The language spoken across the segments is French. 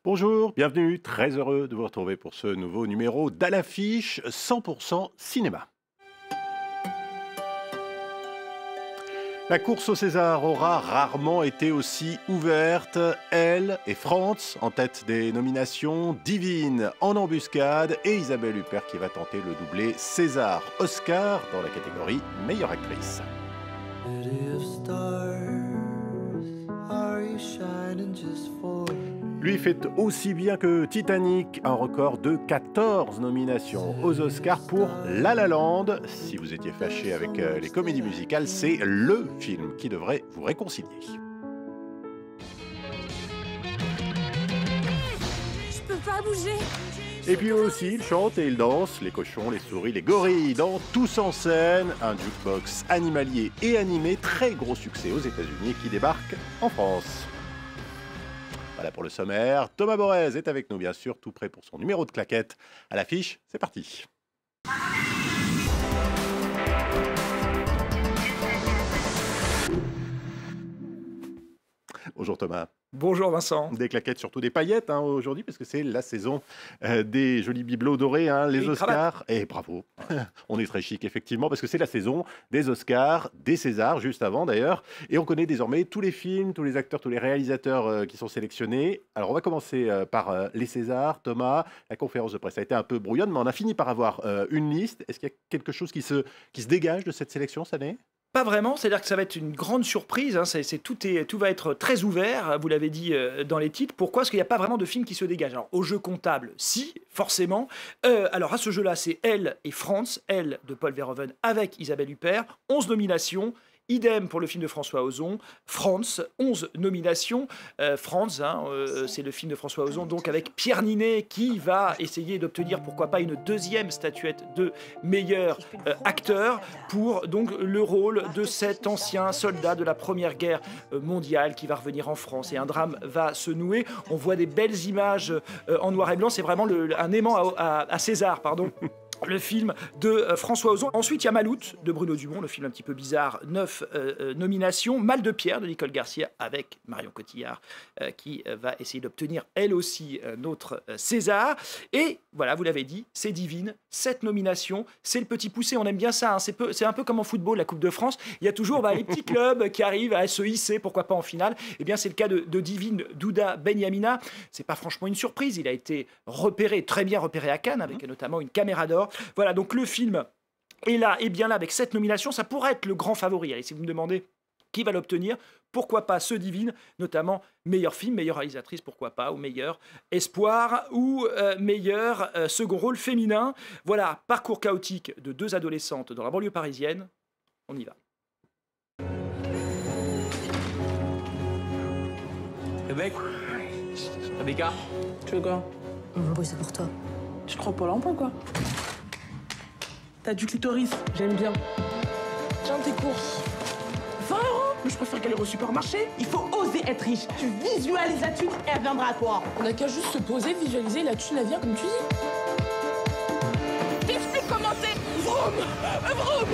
Bonjour, bienvenue, très heureux de vous retrouver pour ce nouveau numéro d'À l'affiche 100% cinéma. La course au César aura rarement été aussi ouverte. Elle et Franz en tête des nominations, Divine en embuscade et Isabelle Huppert qui va tenter le doublé César-Oscar dans la catégorie meilleure actrice. Lui fait aussi bien que Titanic, un record de 14 nominations aux Oscars pour La La Land. Si vous étiez fâché avec les comédies musicales, c'est le film qui devrait vous réconcilier. Je peux pas bouger. Et puis eux aussi, ils chantent et ils dansent, les cochons, les souris, les gorilles, dans Tous en scène, un jukebox animalier et animé, très gros succès aux États-Unis qui débarque en France. Voilà pour le sommaire. Thomas Borez est avec nous, bien sûr, tout prêt pour son numéro de claquette. À l'affiche, c'est parti. Bonjour Thomas. Bonjour Vincent. Des claquettes, surtout des paillettes aujourd'hui, parce que c'est la saison des jolis bibelots dorés, les Oscars. Et bravo, on est très chic effectivement, parce que c'est la saison des Oscars, des Césars, juste avant d'ailleurs. Et on connaît désormais tous les films, tous les acteurs, tous les réalisateurs qui sont sélectionnés. Alors on va commencer par les Césars. Thomas, la conférence de presse a été un peu brouillonne, mais on a fini par avoir une liste. Est-ce qu'il y a quelque chose qui se dégage de cette sélection cette année ? Pas vraiment, c'est-à-dire que ça va être une grande surprise, tout va être très ouvert, vous l'avez dit dans les titres. Pourquoi ? Parce qu'il n'y a pas vraiment de film qui se dégage. Alors au jeu comptable, si, forcément. Alors à ce jeu-là, c'est Elle et Franz, Elle de Paul Verhoeven avec Isabelle Huppert, 11 nominations. Idem pour le film de François Ozon, Franz, 11 nominations. Franz, c'est le film de François Ozon, donc avec Pierre Ninet qui va essayer d'obtenir, pourquoi pas, une deuxième statuette de meilleur acteur pour donc le rôle de cet ancien soldat de la Première Guerre mondiale qui va revenir en France et un drame va se nouer. On voit des belles images en noir et blanc, c'est vraiment un aimant à César, pardon. Le film de François Ozon. Ensuite, il y a Maloute de Bruno Dumont, le film un petit peu bizarre, 9 nominations. Mal de pierre de Nicole Garcia avec Marion Cotillard qui va essayer d'obtenir elle aussi notre César. Et voilà, vous l'avez dit, c'est Divine, 7 nominations. C'est le petit poussé, on aime bien ça. C'est un peu comme en football, la Coupe de France. Il y a toujours les petits clubs qui arrivent à se hisser, pourquoi pas en finale. Eh bien, c'est le cas de Divine Douda Benyamina. C'est pas franchement une surprise. Il a été repéré, très bien repéré à Cannes, avec notamment une caméra d'or. Voilà, donc le film est là, et bien là, avec 7 nominations, ça pourrait être le grand favori. Allez, si vous me demandez qui va l'obtenir, pourquoi pas ce Divine, notamment meilleur film, meilleure réalisatrice, pourquoi pas, ou meilleur espoir, ou meilleur second rôle féminin. Voilà, parcours chaotique de 2 adolescentes dans la banlieue parisienne. On y va. Rebecca, tu veux quoi? Oui, c'est pour toi. Tu te crois pas lampe ou quoi? T'as du clitoris, j'aime bien. Tiens tes courses. 20 €? Mais je préfère qu'elle aille au supermarché. Il faut oser être riche. Tu visualises la thune et elle viendra à toi. On n'a qu'à juste se poser, visualiser, la thune elle vient comme tu dis. T'expliques comment c'est. Vroom. Vroom.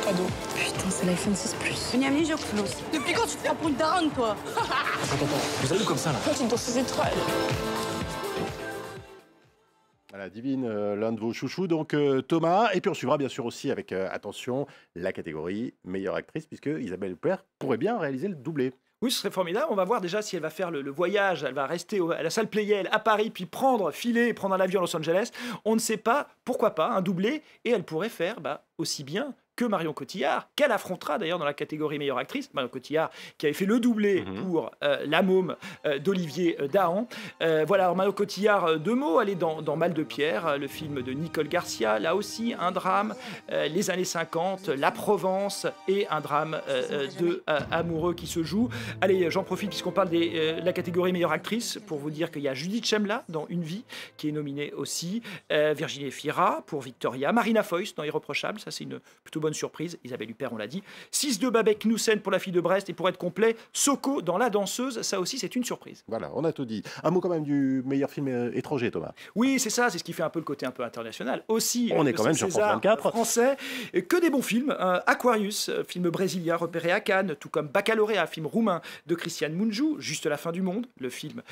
Cadeau. Putain, c'est l'iPhone 6 Plus. Bienvenue sur Flos. Depuis quand tu te prends pour une daronne, toi? Attends, vous allez comme ça là. En fait, dans ses étoiles. Voilà, Divine, l'un de vos chouchous, donc Thomas. Et puis on suivra bien sûr aussi avec attention la catégorie meilleure actrice, puisque Isabelle Huppert pourrait bien réaliser le doublé. Oui, ce serait formidable. On va voir déjà si elle va faire le voyage. Elle va rester à la salle Playel à Paris, puis filer et prendre un avion à Los Angeles. On ne sait pas, pourquoi pas, un doublé. Et elle pourrait faire aussi bien que Marion Cotillard, qu'elle affrontera d'ailleurs dans la catégorie meilleure actrice. Marion Cotillard qui avait fait le doublé pour La Môme d'Olivier Dahan. Voilà, alors Marion Cotillard, 2 mots, elle est dans Mal de pierre, le film de Nicole Garcia, là aussi un drame, les années 50, la Provence et un drame de amoureux qui se joue. Allez, j'en profite puisqu'on parle de la catégorie meilleure actrice pour vous dire qu'il y a Judith Chemla dans Une vie qui est nominée aussi, Virginie Efira pour Victoria, Marina Foïs dans Irreprochable, ça c'est une plutôt bonne surprise. Isabelle Huppert, on l'a dit. 6-2 Babek Knudsen pour La fille de Brest. Et pour être complet, Soko dans La danseuse. Ça aussi, c'est une surprise. Voilà, on a tout dit. Un mot quand même du meilleur film étranger, Thomas. Oui, c'est ça. C'est ce qui fait un peu le côté un peu international. Aussi, on est quand même sur France 24. Français. Que des bons films. Aquarius, film brésilien repéré à Cannes. Tout comme Baccalauréat, film roumain de Christian Mungiu. Juste la fin du monde. Le film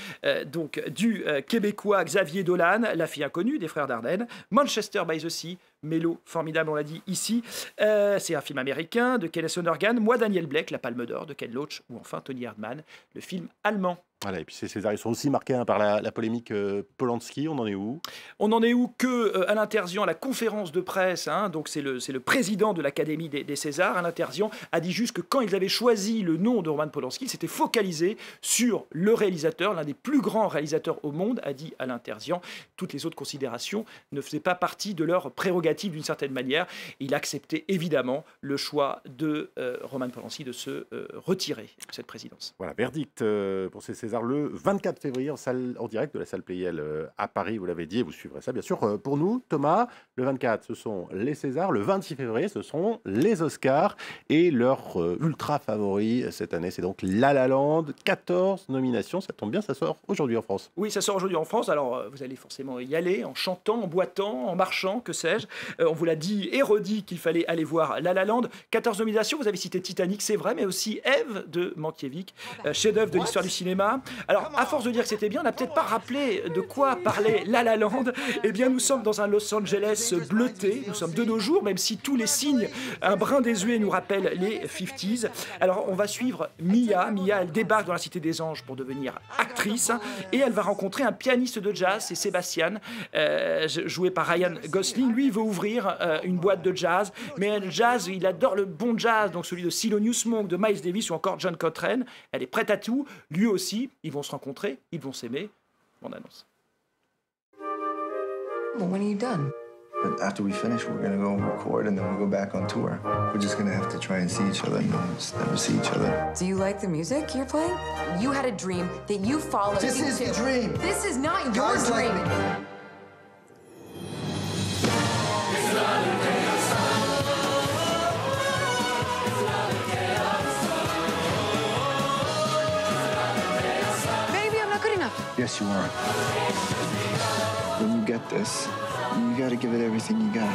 donc du Québécois Xavier Dolan. La fille inconnue des frères Dardenne. Manchester by the Sea. Mélo, formidable, on l'a dit ici. C'est un film américain de Kenneth Lonergan. Moi, Daniel Blake, La Palme d'Or de Ken Loach. Ou enfin Tony Erdmann, le film allemand. Voilà, et puis ces Césars, ils sont aussi marqués par la polémique Polanski. On en est où? On en est où que à l'Interzian, à la conférence de presse, donc c'est le président de l'Académie des Césars, à l'Interzian, a dit juste que quand ils avaient choisi le nom de Roman Polanski, il s'était focalisé sur le réalisateur, l'un des plus grands réalisateurs au monde, a dit à l'Interzian. Toutes les autres considérations ne faisaient pas partie de leur prérogative d'une certaine manière. Il acceptait évidemment le choix de Roman Polanski de se retirer de cette présidence. Voilà, verdict pour ces Césars le 24 février en direct de la salle Playel à Paris, vous l'avez dit, et vous suivrez ça bien sûr pour nous. Thomas, le 24 ce sont les Césars, le 26 février ce sont les Oscars et leur ultra favori cette année c'est donc La La Land, 14 nominations, ça tombe bien, ça sort aujourd'hui en France. Oui, ça sort aujourd'hui en France, alors vous allez forcément y aller en chantant, en boitant, en marchant, que sais-je. On vous l'a dit et redit qu'il fallait aller voir La La Land. 14 nominations, vous avez cité Titanic, c'est vrai, mais aussi Ève de Mankiewicz, chef-d'œuvre de l'histoire du cinéma. Alors, à force de dire que c'était bien, on n'a peut-être pas rappelé de quoi parlait La La Land. Eh bien, nous sommes dans un Los Angeles bleuté. Nous sommes de nos jours, même si tous les signes, un brin désuet nous rappellent les 50s. Alors, on va suivre Mia. Mia, elle débarque dans la Cité des Anges pour devenir actrice. Et elle va rencontrer un pianiste de jazz, c'est Sébastien, joué par Ryan Gosling. Lui, il veut ouvrir une boîte de jazz. Mais le jazz, il adore le bon jazz, donc celui de Thelonious Monk, de Miles Davis ou encore John Coltrane. Elle est prête à tout. Lui aussi, ils vont se rencontrer, ils vont s'aimer. On annonce. Well, when are you done? But after we finish, we're gonna go record and then we'll go back on tour. We're just gonna have to try and see each other and then just never see each other. Do you like the music you're playing? You had a dream that you followed. This is the dream. This is not your Guys like dream. me. Yes, you are. When you get this, you gotta give it everything you got.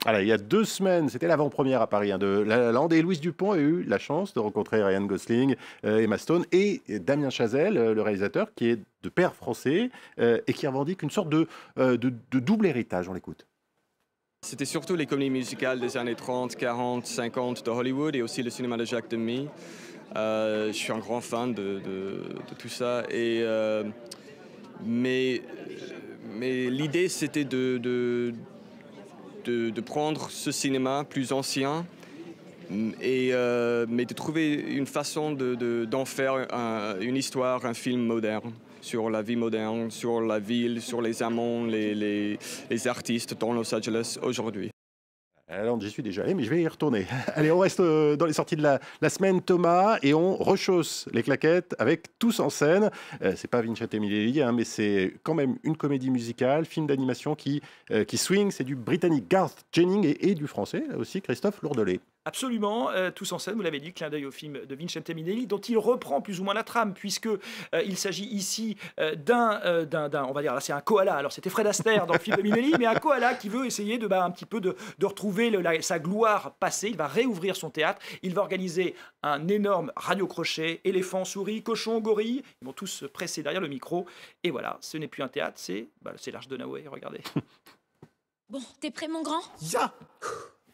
Voilà, il y a 2 semaines, c'était l'avant-première à Paris de La La Land, et Louise Dupont a eu la chance de rencontrer Ryan Gosling, Emma Stone et Damien Chazelle, le réalisateur, qui est de père français et qui revendique une sorte de double héritage. On l'écoute. C'était surtout les comédies musicales des années 30, 40, 50 de Hollywood et aussi le cinéma de Jacques Demy. Je suis un grand fan de tout ça. Mais l'idée, c'était de prendre ce cinéma plus ancien, mais de trouver une façon d'en faire une histoire, un film moderne, sur la vie moderne, sur la ville, sur les amants, les artistes dans Los Angeles aujourd'hui. Alors, j'y suis déjà allé, mais je vais y retourner. Allez, on reste dans les sorties de la semaine, Thomas, et on rechausse les claquettes avec Tous en scène. C'est pas Vincente Minelli, mais c'est quand même une comédie musicale, film d'animation qui swing. C'est du britannique Garth Jennings et du français, là aussi, Christophe Lourdelet. Absolument, Tous en scène, vous l'avez dit, clin d'œil au film de Vincente Minelli, dont il reprend plus ou moins la trame, puisque il s'agit ici d'un, on va dire, là c'est un koala, alors c'était Fred Astaire dans le film de Minelli, mais un koala qui veut essayer un petit peu de retrouver sa gloire passée. Il va réouvrir son théâtre, il va organiser un énorme radio-crochet, éléphants, souris, cochons, gorilles, ils vont tous se presser derrière le micro, et voilà, ce n'est plus un théâtre, c'est l'Arche de Noé, regardez. Bon, t'es prêt mon grand? Ya!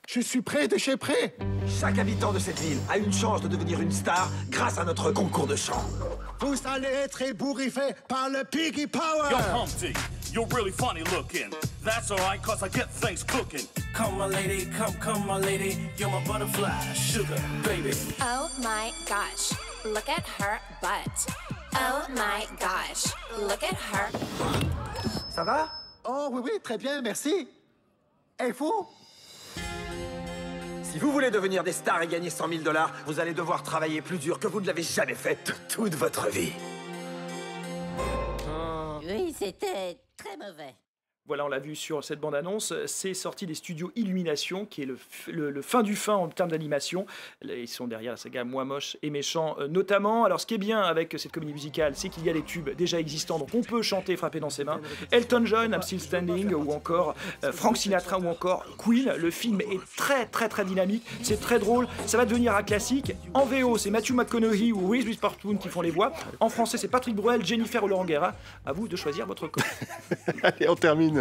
Je suis prêt de chez prêt. Chaque habitant de cette ville a une chance de devenir une star grâce à notre concours de chant. Vous allez être ébouriffés par le Piggy Power. Yo, Humpty, you're really funny looking. That's alright, cause I get things cooking. Come, my lady, come, my lady. You're my butterfly, sugar, baby. Oh my gosh, look at her butt. Oh my gosh, look at her. Ça va? Oh oui, très bien, merci. Et vous? Si vous voulez devenir des stars et gagner 100 000 $, vous allez devoir travailler plus dur que vous ne l'avez jamais fait de toute votre vie. Oui, c'était très mauvais. Voilà, on l'a vu sur cette bande-annonce, c'est sorti des studios Illumination, qui est le fin du fin en termes d'animation. Ils sont derrière la saga Moi Moche et Méchant notamment. Alors ce qui est bien avec cette comédie musicale, c'est qu'il y a des tubes déjà existants, donc on peut chanter, frapper dans ses mains. Elton John, I'm Still Standing, ou encore Frank Sinatra, ou encore Queen. Le film est très très très dynamique, c'est très drôle, ça va devenir un classique. En VO, c'est Matthew McConaughey ou Reese Witherspoon qui font les voix. En français, c'est Patrick Bruel, Jennifer ou Laurent Guerra. À vous de choisir votre camp. Allez, on termine.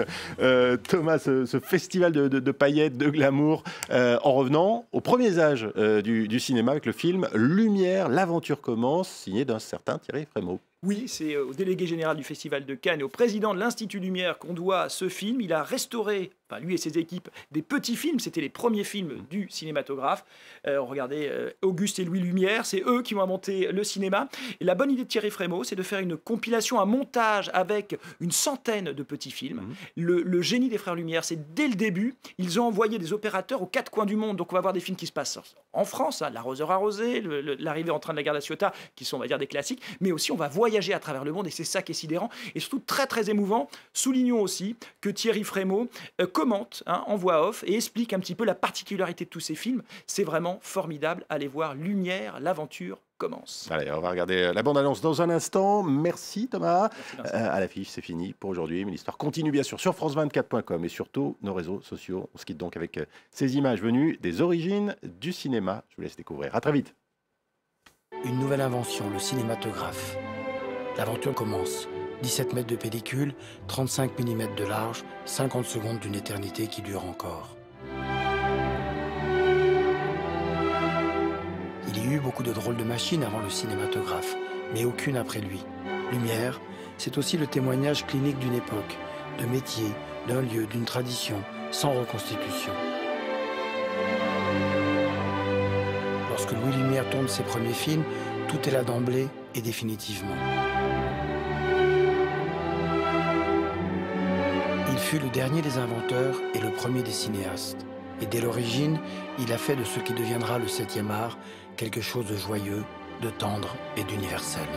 Thomas, ce festival de paillettes, de glamour, en revenant aux premiers âges du cinéma avec le film Lumière, l'aventure commence, signé d'un certain Thierry Frémaux. Oui, c'est au délégué général du Festival de Cannes et au président de l'Institut Lumière qu'on doit ce film. Il a restauré, enfin lui et ses équipes, des petits films. C'était les premiers films du cinématographe. Regardez, Auguste et Louis Lumière, c'est eux qui ont inventé le cinéma. Et la bonne idée de Thierry Frémaux, c'est de faire une compilation, un montage avec une centaine de petits films. Le génie des frères Lumière, c'est dès le début, ils ont envoyé des opérateurs aux 4 coins du monde. Donc on va voir des films qui se passent en France, hein, L'arroseur arrosé, l'arrivée en train de la gare de la Ciotat, qui sont, on va dire, des classiques. Mais aussi, on va voyager à travers le monde et c'est ça qui est sidérant et surtout très très émouvant. Soulignons aussi que Thierry Frémaux commente en voix off et explique un petit peu la particularité de tous ces films. C'est vraiment formidable. Allez voir Lumière, l'aventure commence. Allez, on va regarder la bande-annonce dans un instant. Merci Thomas. À l'affiche, c'est fini pour aujourd'hui, mais l'histoire continue bien sûr sur france24.com et surtout nos réseaux sociaux. On se quitte donc avec ces images venues des origines du cinéma. Je vous laisse découvrir. À très vite. Une nouvelle invention, le cinématographe. L'aventure commence. 17 mètres de pellicule, 35 mm de large, 50 secondes d'une éternité qui dure encore. Il y a eu beaucoup de drôles de machines avant le cinématographe, mais aucune après lui. Lumière, c'est aussi le témoignage clinique d'une époque, de métier, d'un lieu, d'une tradition, sans reconstitution. Lorsque Louis Lumière tourne ses premiers films, tout est là d'emblée et définitivement. Il fut le dernier des inventeurs et le premier des cinéastes. Et dès l'origine, il a fait de ce qui deviendra le 7e art quelque chose de joyeux, de tendre et d'universel.